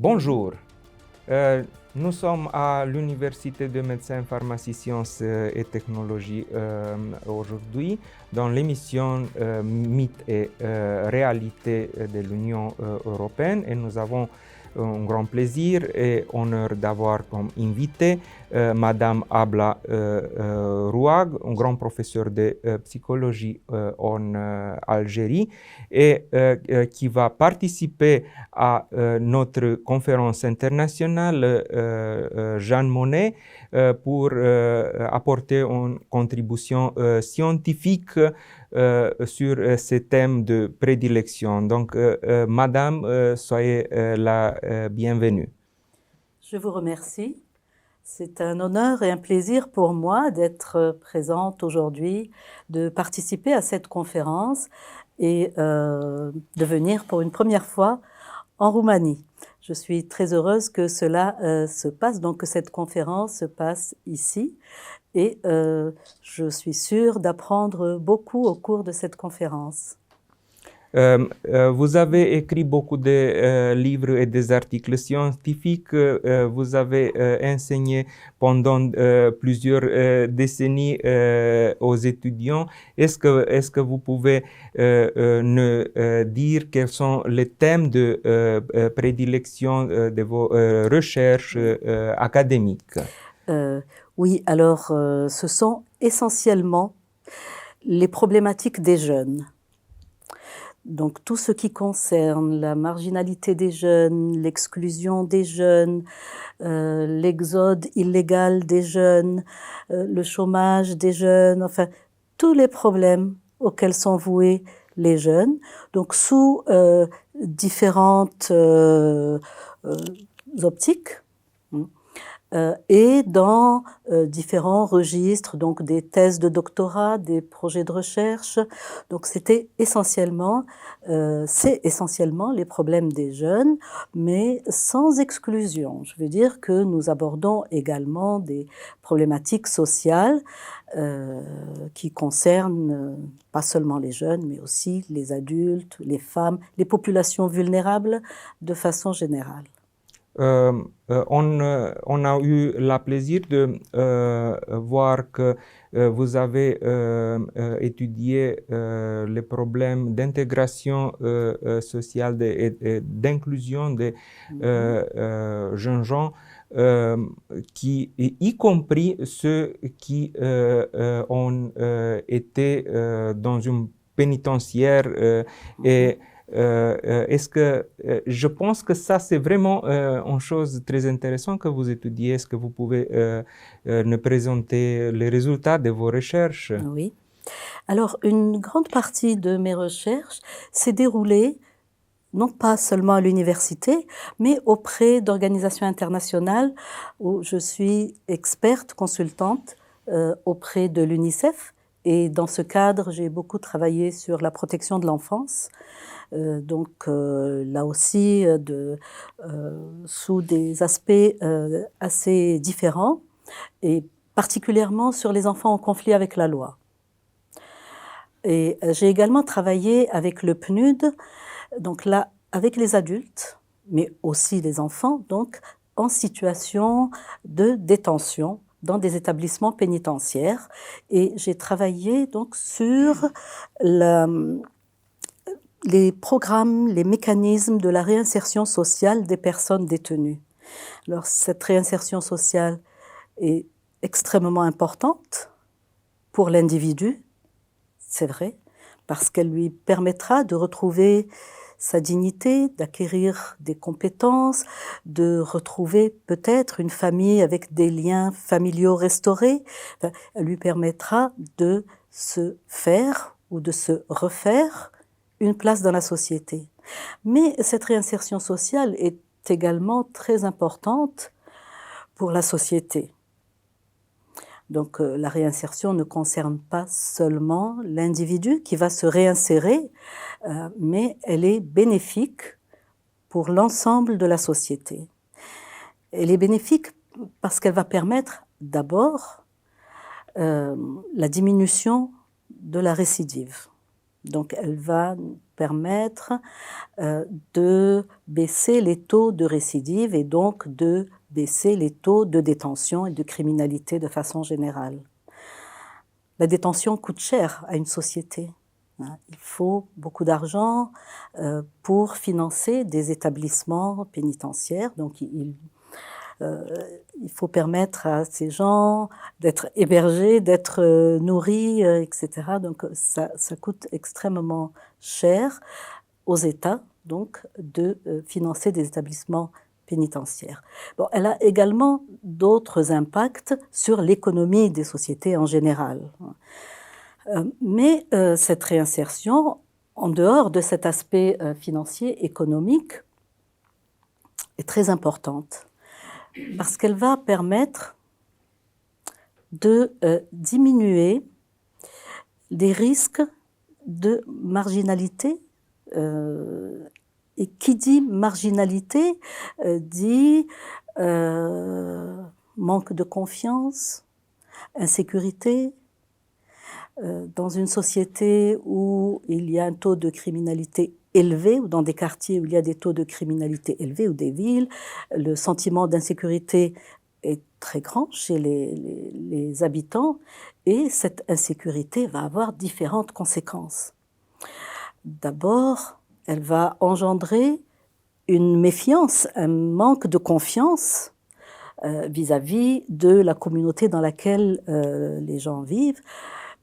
Bonjour, nous sommes à l'Université de médecine, pharmacie, sciences et technologies aujourd'hui dans l'émission Mythes et réalité de l'Union européenne et nous avons un grand plaisir et honneur d'avoir comme invité Madame Abla Rouag, un grand professeur de psychologie en Algérie et qui va participer à notre conférence internationale Jean Monnet pour apporter une contribution scientifique sur ces thèmes de prédilection. Donc, Madame, soyez la bienvenue. Je vous remercie. C'est un honneur et un plaisir pour moi d'être présente aujourd'hui, de participer à cette conférence et de venir pour une première fois en Roumanie. Je suis très heureuse que cela se passe, donc que cette conférence se passe ici. Et je suis sûre d'apprendre beaucoup au cours de cette conférence. Vous avez écrit beaucoup de livres et des articles scientifiques. Vous avez enseigné pendant plusieurs décennies aux étudiants. Est-ce que vous pouvez nous dire quels sont les thèmes de prédilection de vos recherches académiques? Oui, alors ce sont essentiellement les problématiques des jeunes. Donc tout ce qui concerne la marginalité des jeunes, l'exclusion des jeunes, l'exode illégal des jeunes, le chômage des jeunes, enfin tous les problèmes auxquels sont voués les jeunes, donc sous différentes optiques. Et dans différents registres, donc des thèses de doctorat, des projets de recherche. Donc c'est essentiellement les problèmes des jeunes, mais sans exclusion. Je veux dire que nous abordons également des problématiques sociales qui concernent pas seulement les jeunes, mais aussi les adultes, les femmes, les populations vulnérables de façon générale. On a eu le plaisir de voir que vous avez étudié les problèmes d'intégration sociale et d'inclusion des jeunes gens, y compris ceux qui ont été dans une pénitentiaire et est-ce que je pense que ça c'est vraiment une chose très intéressante que vous étudiez. Est-ce que vous pouvez nous présenter les résultats de vos recherches? Oui. Alors une grande partie de mes recherches s'est déroulée non pas seulement à l'université, mais auprès d'organisations internationales où je suis experte, consultante auprès de l'UNICEF. Et dans ce cadre, j'ai beaucoup travaillé sur la protection de l'enfance. Donc là aussi, sous des aspects assez différents, et particulièrement sur les enfants en conflit avec la loi. Et j'ai également travaillé avec le PNUD, donc là, avec les adultes, mais aussi les enfants, donc en situation de détention dans des établissements pénitentiaires. Et j'ai travaillé donc sur les programmes, les mécanismes de la réinsertion sociale des personnes détenues. Alors cette réinsertion sociale est extrêmement importante pour l'individu, c'est vrai, parce qu'elle lui permettra de retrouver sa dignité, d'acquérir des compétences, de retrouver peut-être une famille avec des liens familiaux restaurés. Enfin, elle lui permettra de se faire ou de se refaire une place dans la société. Mais cette réinsertion sociale est également très importante pour la société. Donc la réinsertion ne concerne pas seulement l'individu qui va se réinsérer, mais elle est bénéfique pour l'ensemble de la société. Elle est bénéfique parce qu'elle va permettre d'abord la diminution de la récidive. Donc elle va permettre de baisser les taux de récidive et donc de baisser les taux de détention et de criminalité de façon générale. La détention coûte cher à une société. Il faut beaucoup d'argent pour financer des établissements pénitentiaires. Donc il faut permettre à ces gens d'être hébergés, d'être nourris, etc. Donc ça coûte extrêmement cher aux États donc, de financer des établissements pénitentiaires. Bon, elle a également d'autres impacts sur l'économie des sociétés en général. Mais cette réinsertion, en dehors de cet aspect financier, économique, est très importante parce qu'elle va permettre de diminuer les risques de marginalité. Et qui dit marginalité dit manque de confiance, insécurité. Dans une société où il y a un taux de criminalité élevé, ou dans des quartiers où il y a des taux de criminalité élevés, ou des villes, le sentiment d'insécurité est très grand chez les habitants, et cette insécurité va avoir différentes conséquences. D'abord, elle va engendrer une méfiance, un manque de confiance vis-à-vis de la communauté dans laquelle les gens vivent,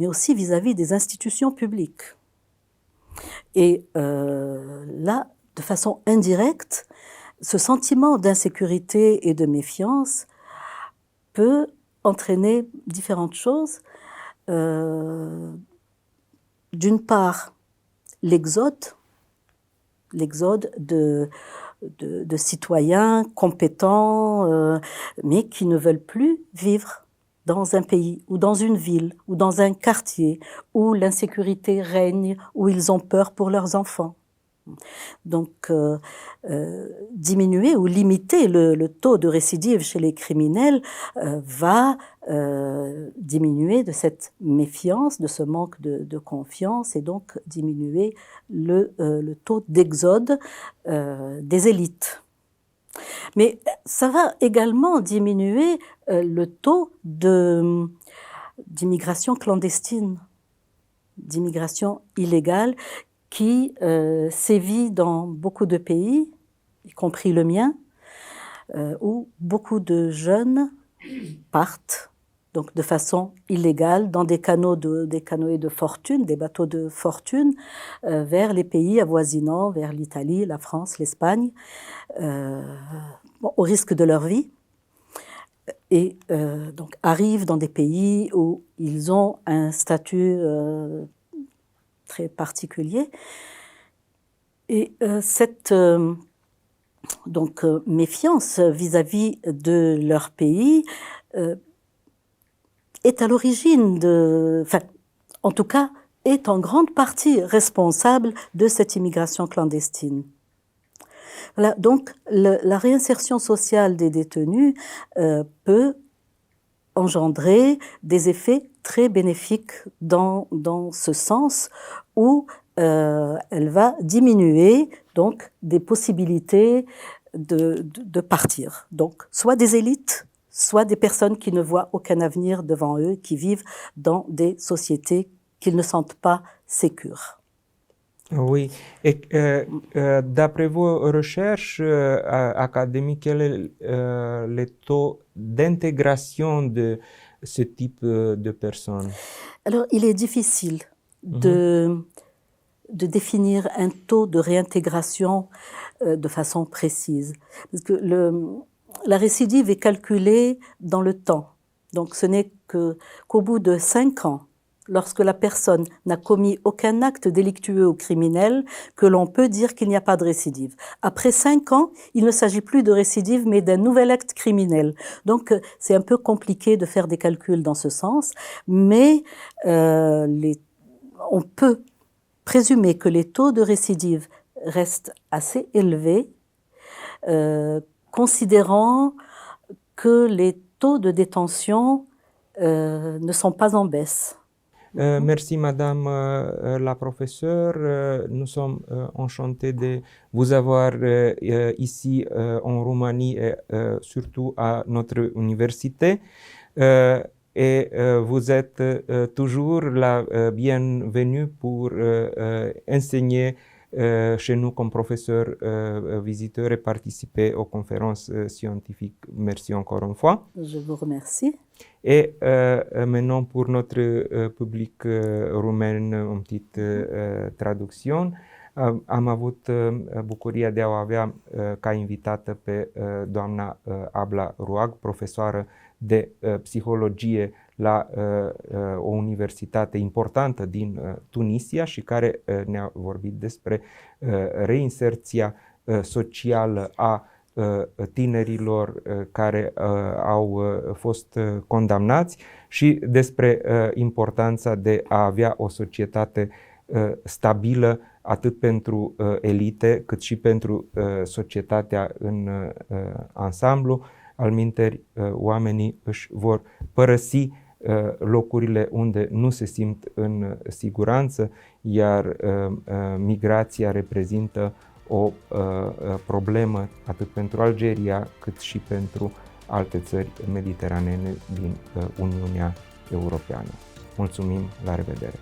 mais aussi vis-à-vis des institutions publiques. Et là, de façon indirecte, ce sentiment d'insécurité et de méfiance peut entraîner différentes choses. D'une part, l'exode de citoyens compétents, mais qui ne veulent plus vivre dans un pays ou dans une ville ou dans un quartier où l'insécurité règne, où ils ont peur pour leurs enfants. Donc, diminuer ou limiter le taux de récidive chez les criminels va diminuer de cette méfiance, de ce manque de confiance, et donc diminuer le taux d'exode des élites. Mais ça va également diminuer le taux d'immigration clandestine, d'immigration illégale, qui sévit dans beaucoup de pays, y compris le mien, où beaucoup de jeunes partent donc de façon illégale dans des canoës de fortune, des bateaux de fortune, vers les pays avoisinants, vers l'Italie, la France, l'Espagne, au risque de leur vie, et donc arrivent dans des pays où ils ont un statut très particulier. Et cette donc, méfiance vis-à-vis de leur pays est à l'origine en tout cas, est en grande partie responsable de cette immigration clandestine. Voilà, donc la réinsertion sociale des détenus peut engendrer des effets très bénéfiques dans ce sens où elle va diminuer donc des possibilités de partir. Donc soit des élites, soit des personnes qui ne voient aucun avenir devant eux, qui vivent dans des sociétés qu'ils ne sentent pas sécures. Oui, et d'après vos recherches académiques, quel est le taux d'intégration de ce type de personnes? Alors, il est difficile de définir un taux de réintégration de façon précise, parce que la récidive est calculée dans le temps. Donc, ce n'est qu'au bout de 5 ans, lorsque la personne n'a commis aucun acte délictueux ou criminel, que l'on peut dire qu'il n'y a pas de récidive. Après 5 ans, il ne s'agit plus de récidive, mais d'un nouvel acte criminel. Donc, c'est un peu compliqué de faire des calculs dans ce sens, mais on peut présumer que les taux de récidive restent assez élevés, considérant que les taux de détention ne sont pas en baisse. Merci, Madame la professeure. Nous sommes enchantés de vous avoir ici en Roumanie et surtout à notre université. Et vous êtes toujours la bienvenue pour enseigner chez nous comme professeur visiteur et participer aux conférences scientifiques. Merci encore une fois. Je vous remercie. Et maintenant pour notre public rumen, o petite traducțiune. Am avut bucuria de a o avea ca invitată pe doamna Abla Ruag, profesoară de psihologie la o universitate importantă din Tunisia și care ne-a vorbit despre reinserția socială a tinerilor care au fost condamnați și despre importanța de a avea o societate stabilă atât pentru elite cât și pentru societatea în ansamblu. Alminteri, oamenii își vor părăsi locurile unde nu se simt în siguranță, iar migrația reprezintă o problemă atât pentru Algeria cât și pentru alte țări mediteranene din Uniunea Europeană. Mulțumim, la revedere!